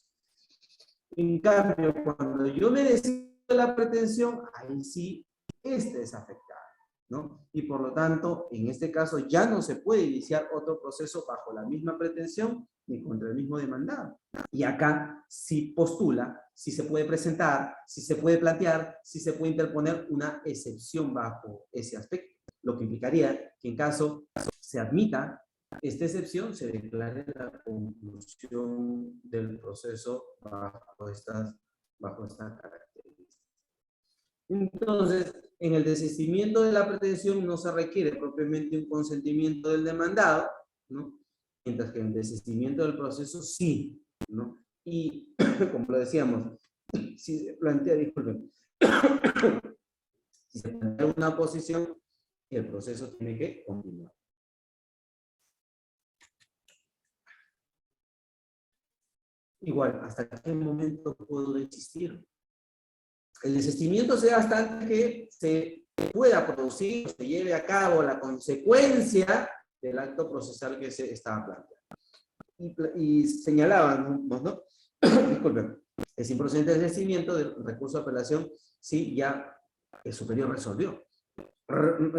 En cambio, cuando yo me decido de la pretensión, ahí sí, es afectado, ¿no? Y por lo tanto, en este caso ya no se puede iniciar otro proceso bajo la misma pretensión ni contra el mismo demandado. Y acá sí postula, sí se puede presentar, sí se puede plantear, sí se puede interponer una excepción bajo ese aspecto, lo que implicaría que en caso se admita esta excepción, se declare la conclusión del proceso bajo estas características. Entonces, en el desistimiento de la pretensión no se requiere propiamente un consentimiento del demandado, ¿no? Mientras que en el desistimiento del proceso sí, ¿no? Y, como lo decíamos, si se plantea, disculpen, si se plantea una posición, el proceso tiene que continuar. Igual, ¿hasta qué momento puedo desistir? El desistimiento se da hasta que se pueda producir, se lleve a cabo la consecuencia del acto procesal que se estaba planteando. Y señalábamos, ¿no? Disculpen, es improcedente el desistimiento del recurso de apelación si ya el superior resolvió.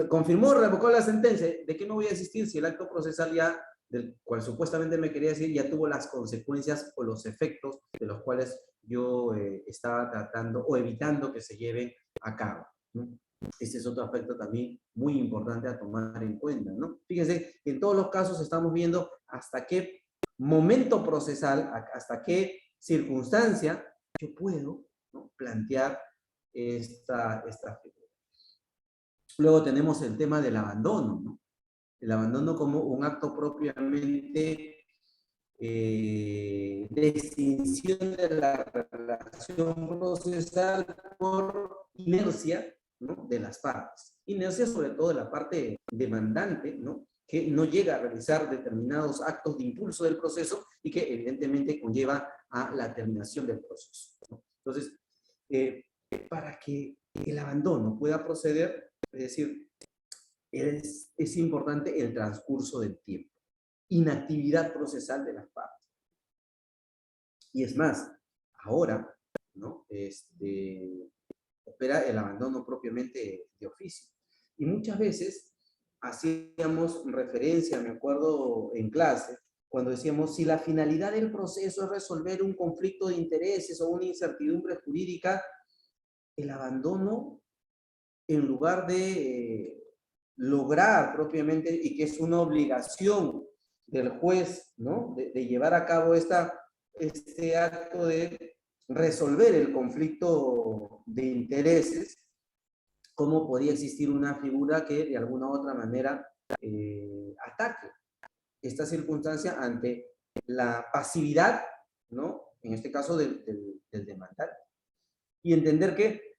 Confirmó, revocó la sentencia. ¿De qué no voy a desistir si el acto procesal ya, del cual supuestamente me quería decir, ya tuvo las consecuencias o los efectos de los cuales yo estaba tratando o evitando que se lleven a cabo, ¿no? Este es otro aspecto también muy importante a tomar en cuenta, ¿no? Fíjense que en todos los casos estamos viendo hasta qué momento procesal, hasta qué circunstancia yo puedo, ¿no?, plantear esta figura. Luego tenemos el tema del abandono, ¿no? El abandono como un acto propiamente de extinción de la relación procesal por inercia, ¿no?, de las partes. Inercia sobre todo de la parte demandante, ¿no?, que no llega a realizar determinados actos de impulso del proceso y que evidentemente conlleva a la terminación del proceso, ¿no? Entonces, para que el abandono pueda proceder, es decir, es importante el transcurso del tiempo. Inactividad procesal de las partes. Y es más, ahora, ¿no?, opera el abandono propiamente de oficio. Y muchas veces hacíamos referencia, me acuerdo en clase, cuando decíamos, si la finalidad del proceso es resolver un conflicto de intereses o una incertidumbre jurídica, el abandono, en lugar de lograr propiamente, y que es una obligación del juez, ¿no?, de llevar a cabo este acto de resolver el conflicto de intereses, ¿cómo podría existir una figura que de alguna u otra manera ataque esta circunstancia ante la pasividad, ¿no?, en este caso del demandante? Y entender que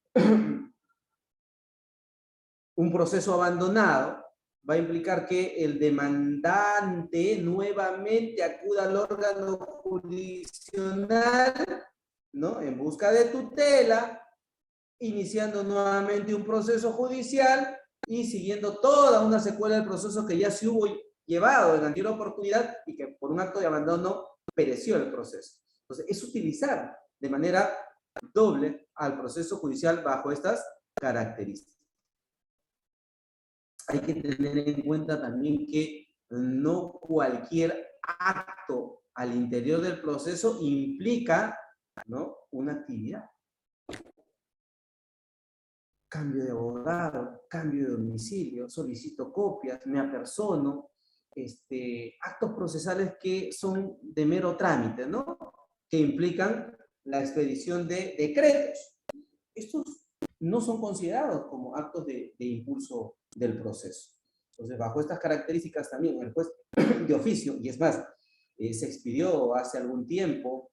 un proceso abandonado va a implicar que el demandante nuevamente acuda al órgano jurisdiccional, ¿no?, en busca de tutela, iniciando nuevamente un proceso judicial y siguiendo toda una secuela del proceso que ya se hubo llevado en anterior oportunidad y que por un acto de abandono pereció el proceso. Entonces, es utilizar de manera doble al proceso judicial bajo estas características. Hay que tener en cuenta también que no cualquier acto al interior del proceso implica, ¿no?, una actividad. Cambio de abogado, cambio de domicilio, solicito copias, me apersono, actos procesales que son de mero trámite, ¿no? Que implican la expedición de decretos. Estos no son considerados como actos de impulso del proceso. Entonces, bajo estas características también, el juez de oficio, y es más, se expidió hace algún tiempo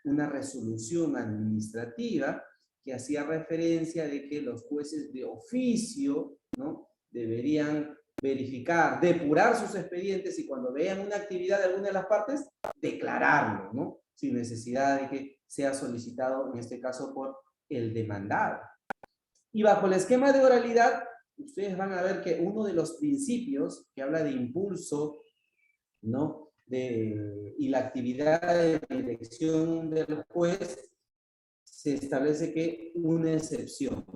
una resolución administrativa que hacía referencia de que los jueces de oficio, ¿no?, deberían verificar, depurar sus expedientes y cuando vean una actividad de alguna de las partes, declararlo, ¿no?, sin necesidad de que sea solicitado, en este caso, por el demandado. Y bajo el esquema de oralidad, ustedes van a ver que uno de los principios que habla de impulso, ¿no?, y la actividad de dirección del juez, se establece que una excepción,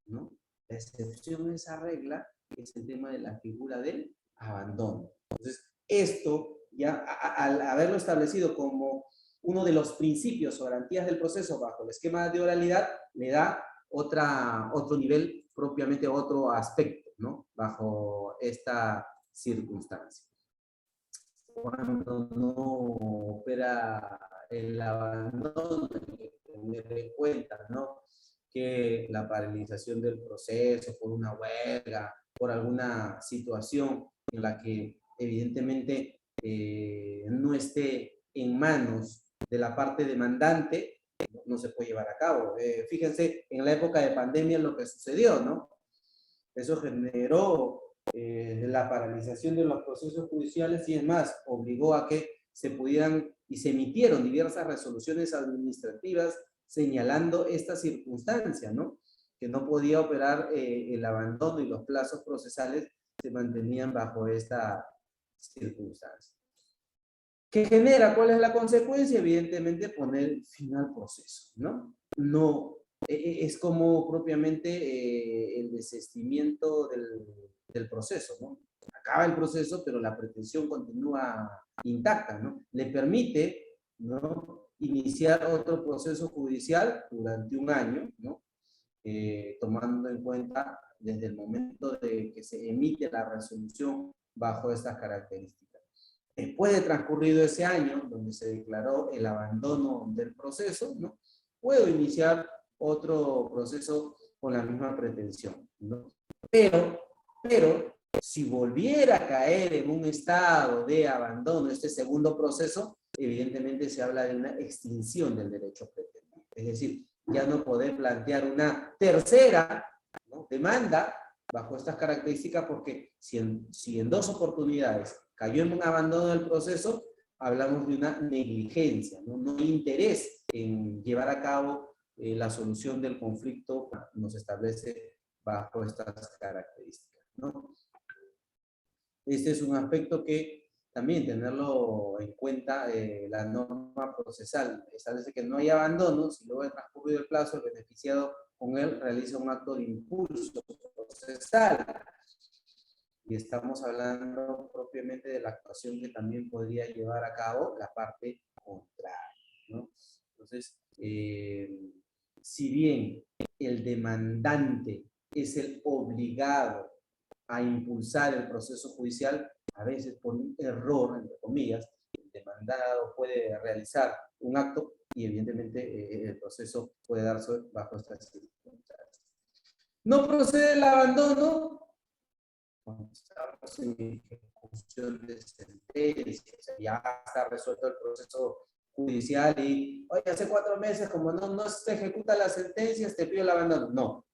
¿no? La excepción a esa regla es el tema de la figura del abandono. Entonces, esto, ya al haberlo establecido como uno de los principios o garantías del proceso bajo el esquema de oralidad, le da otro nivel, propiamente otro aspecto, ¿no?, bajo esta circunstancia. Cuando no opera el abandono, hay que tener en cuenta, ¿no?, que la paralización del proceso por una huelga, por alguna situación en la que evidentemente no esté en manos de la parte demandante, no se puede llevar a cabo. Fíjense, en la época de pandemia lo que sucedió, ¿no? Eso generó la paralización de los procesos judiciales y es más, obligó a que se pudieran y se emitieron diversas resoluciones administrativas señalando esta circunstancia, ¿no?, que no podía operar el abandono y los plazos procesales se mantenían bajo esta circunstancia. ¿Qué genera? ¿Cuál es la consecuencia? Evidentemente poner fin al proceso, ¿no? No, es como propiamente el desistimiento del proceso, ¿no? Acaba el proceso, pero la pretensión continúa intacta, ¿no? Le permite, ¿no?, iniciar otro proceso judicial durante un año, ¿no?, tomando en cuenta desde el momento de que se emite la resolución bajo estas características. Después de transcurrido ese año, donde se declaró el abandono del proceso, ¿no?, puedo iniciar otro proceso con la misma pretensión, ¿no? Pero, si volviera a caer en un estado de abandono, este segundo proceso, evidentemente se habla de una extinción del derecho pretendiente. Es decir, ya no poder plantear una tercera, ¿no?, demanda bajo estas características, porque si en dos oportunidades cayó en un abandono del proceso, hablamos de una negligencia, ¿no?, no interés en llevar a cabo la solución del conflicto nos establece bajo estas características, ¿no? Este es un aspecto que también tenerlo en cuenta. La norma procesal establece que no hay abandono si luego de transcurrido el plazo el beneficiado con él realiza un acto de impulso procesal. Y estamos hablando propiamente de la actuación que también podría llevar a cabo la parte contraria, ¿no? Entonces, si bien el demandante es el obligado a impulsar el proceso judicial, a veces por un error, entre comillas, el demandado puede realizar un acto y evidentemente el proceso puede darse bajo estas circunstancias. No procede el abandono cuando estamos en ejecución de sentencia, o sea, ya está resuelto el proceso judicial y, oye, hace 4 meses, como no se ejecuta las sentencias, te pido el abandono. No.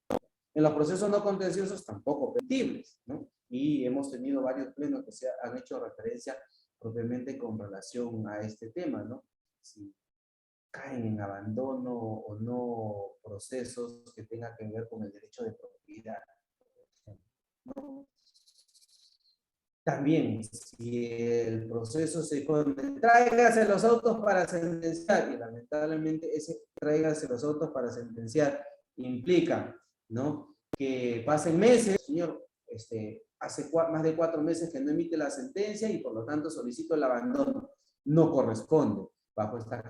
En los procesos no contenciosos tampoco permitibles, ¿no? Y hemos tenido varios plenos que se han hecho referencia propiamente con relación a este tema, ¿no? Si caen en abandono o no procesos que tengan que ver con el derecho de propiedad, ¿no? También, si el proceso se pone, tráigase los autos para sentenciar, y lamentablemente ese tráigase los autos para sentenciar implica, ¿no?, que pasen meses, señor, hace más de 4 meses que no emite la sentencia y por lo tanto solicito el abandono. No corresponde bajo estas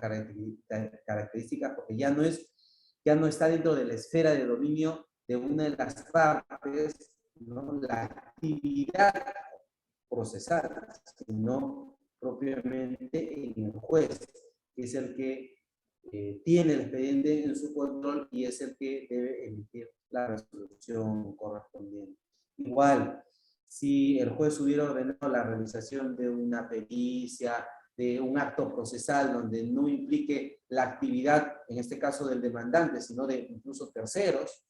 características porque ya no está dentro de la esfera de dominio de una de las partes, ¿no?, la actividad procesales, sino propiamente en el juez, que es el que tiene el expediente en su control y es el que debe emitir la resolución correspondiente. Igual, si el juez hubiera ordenado la realización de una pericia, de un acto procesal donde no implique la actividad, en este caso del demandante, sino de incluso terceros,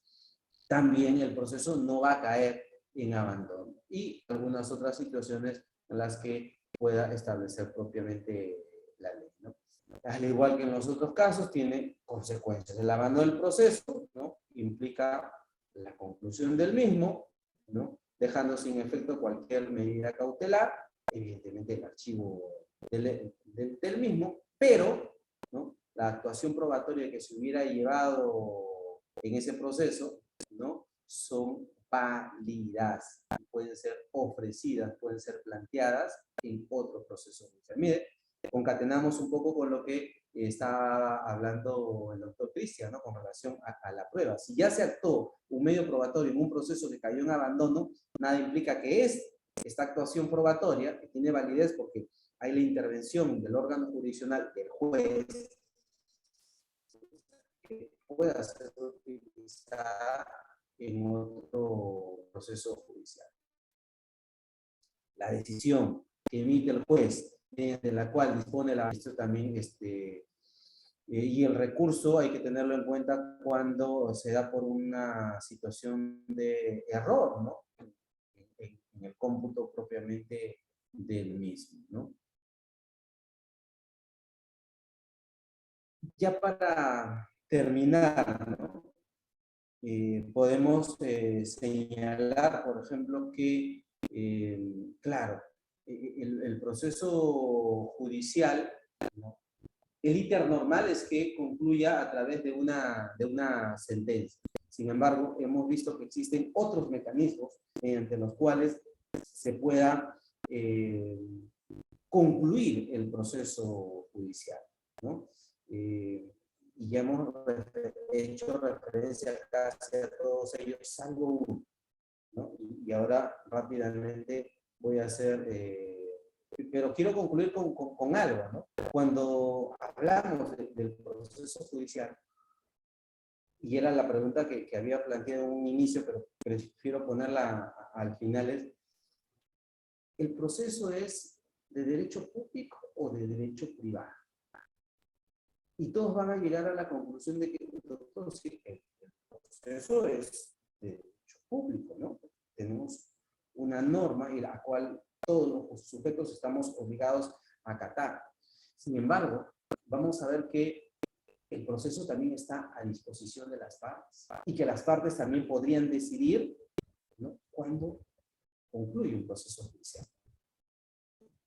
también el proceso no va a caer en abandono. Y algunas otras situaciones en las que pueda establecer propiamente la ley, ¿no? Al igual que en los otros casos, tiene consecuencias. El abandono del proceso, ¿no?, implica la conclusión del mismo, ¿no?, dejando sin efecto cualquier medida cautelar, evidentemente el archivo del mismo, pero, ¿no?, la actuación probatoria que se hubiera llevado en ese proceso, ¿no?, son válidas, pueden ser ofrecidas, pueden ser planteadas en otro proceso judicial. Mire, concatenamos un poco con lo que estaba hablando el doctor Cristian, ¿no?, con relación a la prueba. Si ya se actuó un medio probatorio en un proceso que cayó en abandono, nada implica que esta actuación probatoria, que tiene validez porque hay la intervención del órgano jurisdiccional del juez, que pueda ser utilizada en otro proceso judicial. La decisión que emite el juez, de la cual dispone la magistrado también, y el recurso hay que tenerlo en cuenta cuando se da por una situación de error, ¿no?, en el cómputo propiamente del mismo, ¿no? Ya para terminar, ¿no?, podemos señalar, por ejemplo, que, claro, el proceso judicial, ¿no?, el íter normal es que concluya a través de una sentencia. Sin embargo, hemos visto que existen otros mecanismos mediante los cuales se pueda concluir el proceso judicial, ¿no? Y ya hemos hecho referencia casi a todos ellos, salvo uno, ¿no? Y ahora rápidamente voy a hacer, pero quiero concluir con algo, ¿no? Cuando hablamos del proceso judicial, y era la pregunta que había planteado en un inicio, pero prefiero ponerla al final, es, ¿el proceso es de derecho público o de derecho privado? Y todos van a llegar a la conclusión de que, doctor, sí, el proceso es de derecho público, ¿no? Tenemos una norma en la cual todos los sujetos estamos obligados a acatar. Sin embargo, vamos a ver que el proceso también está a disposición de las partes y que las partes también podrían decidir, ¿no?, cuándo concluye un proceso judicial.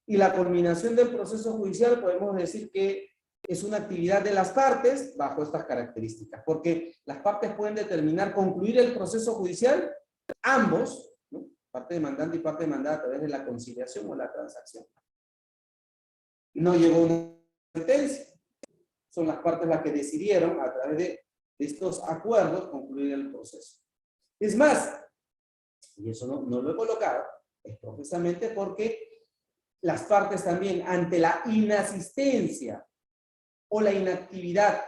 Y la culminación del proceso judicial podemos decir que es una actividad de las partes bajo estas características, porque las partes pueden determinar concluir el proceso judicial, ambos, ¿no?, parte demandante y parte demandada, a través de la conciliación o la transacción. No llegó una sentencia. Son las partes las que decidieron, a través de estos acuerdos, concluir el proceso. Es más, y eso no lo he colocado, es precisamente porque las partes también, ante la inasistencia o la inactividad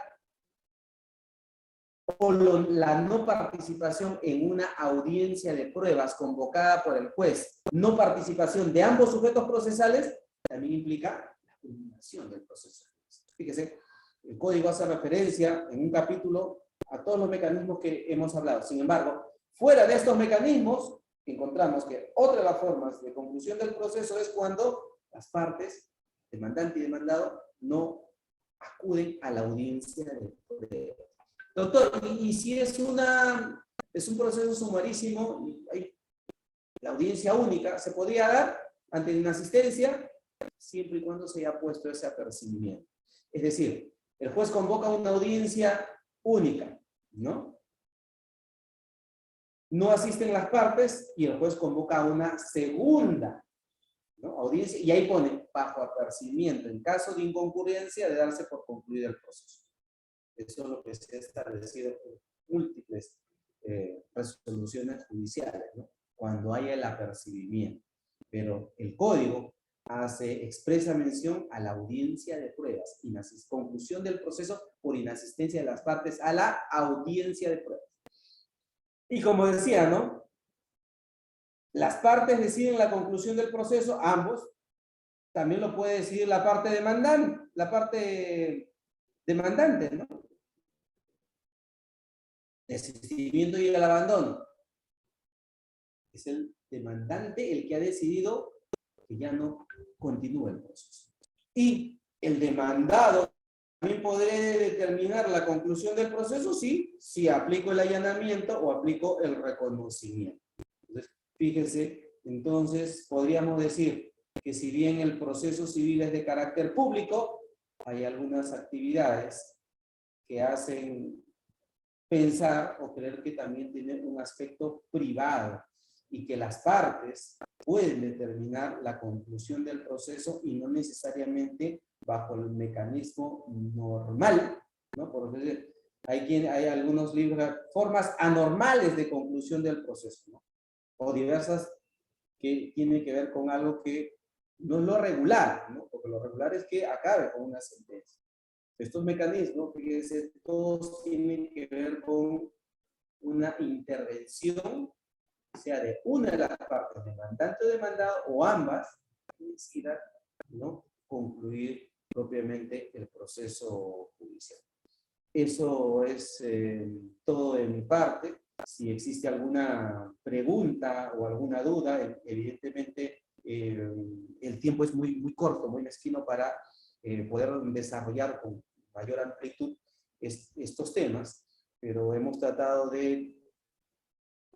o la no participación en una audiencia de pruebas convocada por el juez, no participación de ambos sujetos procesales, también implica la culminación del proceso. Fíjese, el código hace referencia en un capítulo a todos los mecanismos que hemos hablado. Sin embargo, fuera de estos mecanismos, encontramos que otra de las formas de conclusión del proceso es cuando las partes, demandante y demandado, no acuden a la audiencia de prueba. Doctor, y si es un proceso sumarísimo, y hay la audiencia única, ¿se podría dar ante inasistencia? Siempre y cuando se haya puesto ese apercibimiento. Es decir, el juez convoca una audiencia única, ¿no? No asisten las partes y el juez convoca una segunda, ¿no?, audiencia, y ahí pone bajo apercibimiento, en caso de inconcurrencia, de darse por concluido el proceso. Eso es lo que se ha establecido en múltiples resoluciones judiciales, ¿no?, cuando haya el apercibimiento. pero el código hace expresa mención a la audiencia de pruebas, conclusión del proceso por inasistencia de las partes a la audiencia de pruebas. Y como decía, ¿no? Las partes deciden la conclusión del proceso, ambos. También lo puede decidir la parte demandante, ¿no? Desistimiento y el abandono. Es el demandante el que ha decidido que ya no continúe el proceso. Y el demandado también podré determinar la conclusión del proceso si aplico el allanamiento o aplico el reconocimiento. Entonces, fíjense, entonces podríamos decir que si bien el proceso civil es de carácter público, hay algunas actividades que hacen pensar o creer que también tiene un aspecto privado y que las partes pueden determinar la conclusión del proceso y no necesariamente bajo el mecanismo normal, ¿no? Por ejemplo, hay algunos libros, formas anormales de conclusión del proceso, ¿no? O diversas que tienen que ver con algo que no es lo regular, ¿no? Porque lo regular es que acabe con una sentencia. Estos mecanismos, fíjense, todos tienen que ver con una intervención, sea de una de las partes, demandante o demandado, o ambas, que decidan, ¿no?, concluir propiamente el proceso judicial. Eso es todo de mi parte. Si existe alguna pregunta o alguna duda, evidentemente el tiempo es muy corto, muy mezquino para poder desarrollar con mayor amplitud estos temas, pero hemos tratado de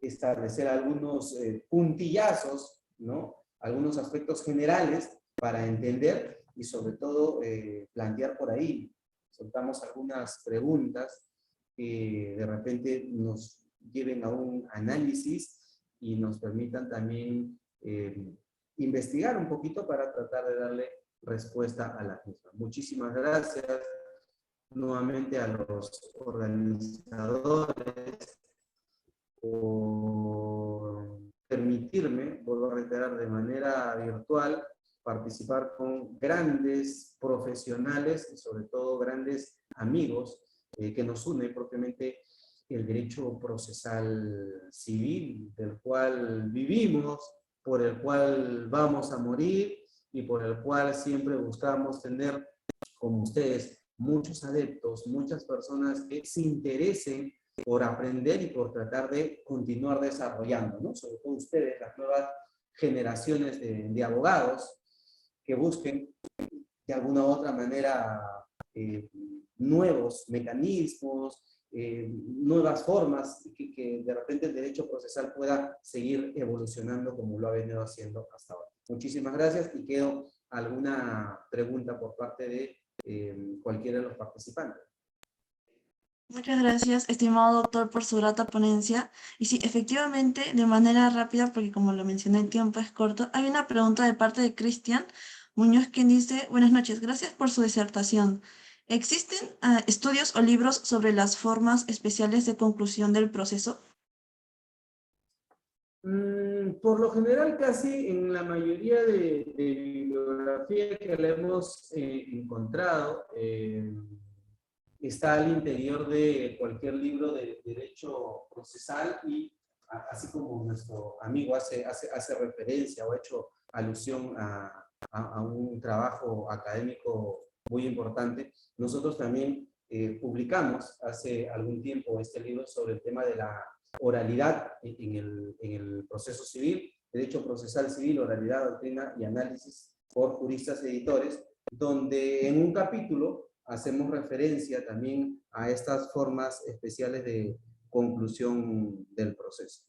establecer algunos puntillazos, ¿no? Algunos aspectos generales para entender y sobre todo plantear por ahí. Soltamos algunas preguntas que de repente nos lleven a un análisis y nos permitan también investigar un poquito para tratar de darle respuesta a la misma. Muchísimas gracias nuevamente a los organizadores por permitirme, vuelvo a reiterar, de manera virtual, participar con grandes profesionales y sobre todo grandes amigos que nos une propiamente el derecho procesal civil, del cual vivimos, por el cual vamos a morir y por el cual siempre buscamos tener, como ustedes, muchos adeptos, muchas personas que se interesen por aprender y por tratar de continuar desarrollando, ¿no? Sobre todo ustedes, las nuevas generaciones de abogados que busquen de alguna u otra manera nuevos mecanismos, nuevas formas, que de repente el derecho procesal pueda seguir evolucionando como lo ha venido haciendo hasta ahora. Muchísimas gracias y quedo alguna pregunta por parte de cualquiera de los participantes. Muchas gracias, estimado doctor, por su grata ponencia. Y sí, efectivamente, de manera rápida, porque como lo mencioné, el tiempo es corto, hay una pregunta de parte de Cristian Muñoz, quien dice: buenas noches, gracias por su disertación. ¿Existen estudios o libros sobre las formas especiales de conclusión del proceso? Por lo general, casi en la mayoría de bibliografía que le hemos encontrado, está al interior de cualquier libro de derecho procesal y así como nuestro amigo hace referencia o ha hecho alusión a un trabajo académico muy importante, nosotros también publicamos hace algún tiempo este libro sobre el tema de la oralidad en el proceso civil, derecho procesal civil, oralidad, doctrina y análisis por juristas editores, donde en un capítulo hacemos referencia también a estas formas especiales de conclusión del proceso.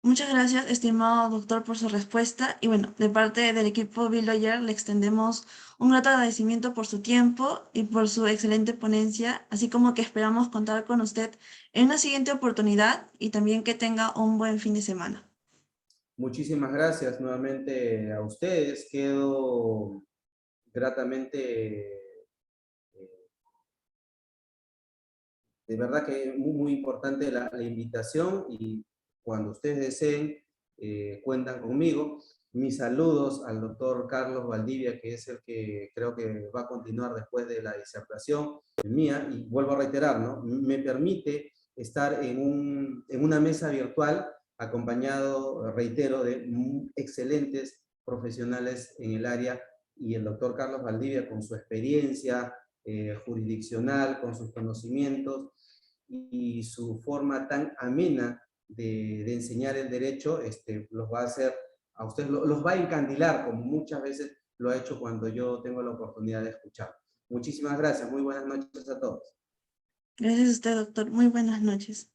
Muchas gracias, estimado doctor, por su respuesta. Y bueno, de parte del equipo BeLawyer le extendemos un grato agradecimiento por su tiempo y por su excelente ponencia, así como que esperamos contar con usted en una siguiente oportunidad y también que tenga un buen fin de semana. Muchísimas gracias nuevamente a ustedes. Quedo gratamente, de verdad que muy importante la invitación y cuando ustedes deseen, cuentan conmigo. Mis saludos al doctor Carlos Valdivia, que es el que creo que va a continuar después de la disertación mía, y vuelvo a reiterar, ¿no? Me permite estar en una mesa virtual acompañado, reitero, de excelentes profesionales en el área, y el doctor Carlos Valdivia con su experiencia jurisdiccional, con sus conocimientos y su forma tan amena de enseñar el derecho, los va a hacer, a ustedes los va a encandilar, como muchas veces lo ha hecho cuando yo tengo la oportunidad de escuchar. Muchísimas gracias, muy buenas noches a todos. Gracias a usted, doctor. Muy buenas noches.